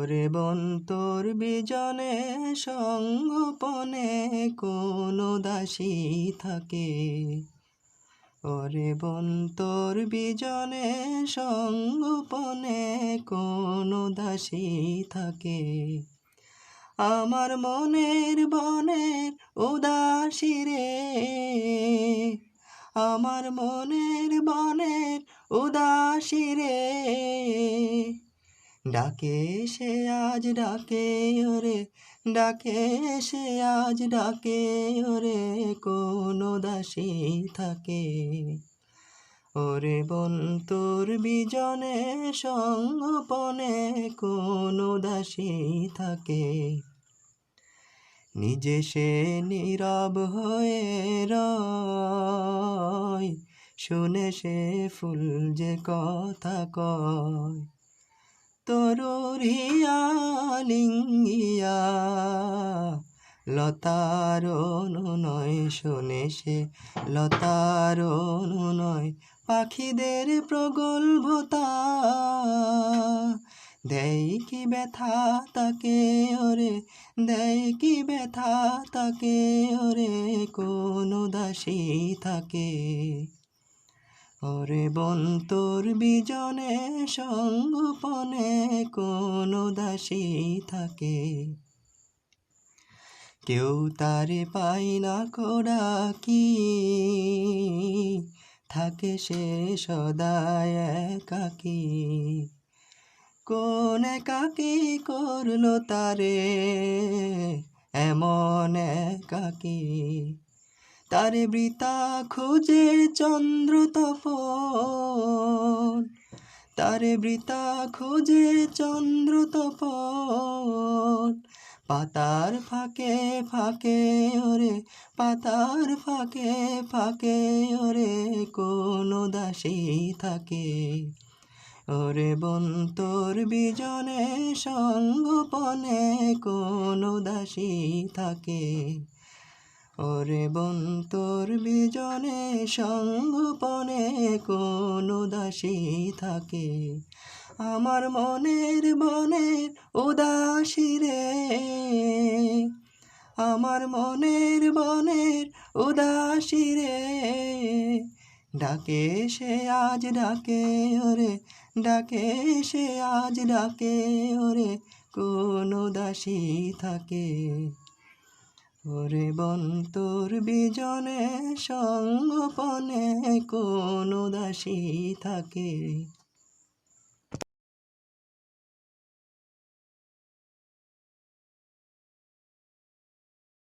ওরে বন তোর বিজনে সঙ্গোপনে কোন দাসী থাকে। ওরে বন তোর বিজনে সঙ্গোপনে কোন দাসী থাকে। আমার মনের বনের উদাসী রে, আমার মনের বনের উদাসী রে, ডাকে সে আজ ডাকে ওরে, ডাকে সে আজ ডাকে ওরে, কোন দাসী থাকে। ওরে বন তোর বিজনে সঙ্গোপনে কোন দাসী থাকে। নিজে সে নীরব হয়ে রয়, শুনে সে ফুল যে কথা কয়। তরুর হিয়া লিঙ্গিয়া লতার অনুনয়, শোনে সে লতার অনুনয়। পাখিদের প্রগল্ভতা দেয় কি ব্যথা তাকে ওরে, দেয় কি ব্যথা তাকে ওরে, কোন দাসী থাকে। ওরে বন তোর বিজনে সঙ্গোপনে কোন দাসী থাকে। কেউ তারে পাই না ডাকি, থাকে সে সদাই একাকী। কোন একাকী করলো তারে এমন একাকী। তারে বৃথা খোঁজে চন্দ্র তপন, তারে বৃথা খোঁজে চন্দ্র তপন। পাতার ফাঁকে ফাঁকে ওরে, পাতার ফাঁকে ফাঁকে ওরে, কোন দাসী থাকে। ওরে বন তোর বিজনে সঙ্গোপনে কোন দাসী থাকে। ওরে বন তোর বিজনে সঙ্গোপনে কোন দাসী থাকে। আমার মনের বনের উদাসী রে, আমার মনের বনের উদাসী রে, ডাকে সে আজ ডাকে ওরে, ডাকে সে আজ ডাকে ওরে, কোন দাসী থাকে। ওরে বন তোর বিজনে সঙ্গোপনে কোন দাসী থাকে।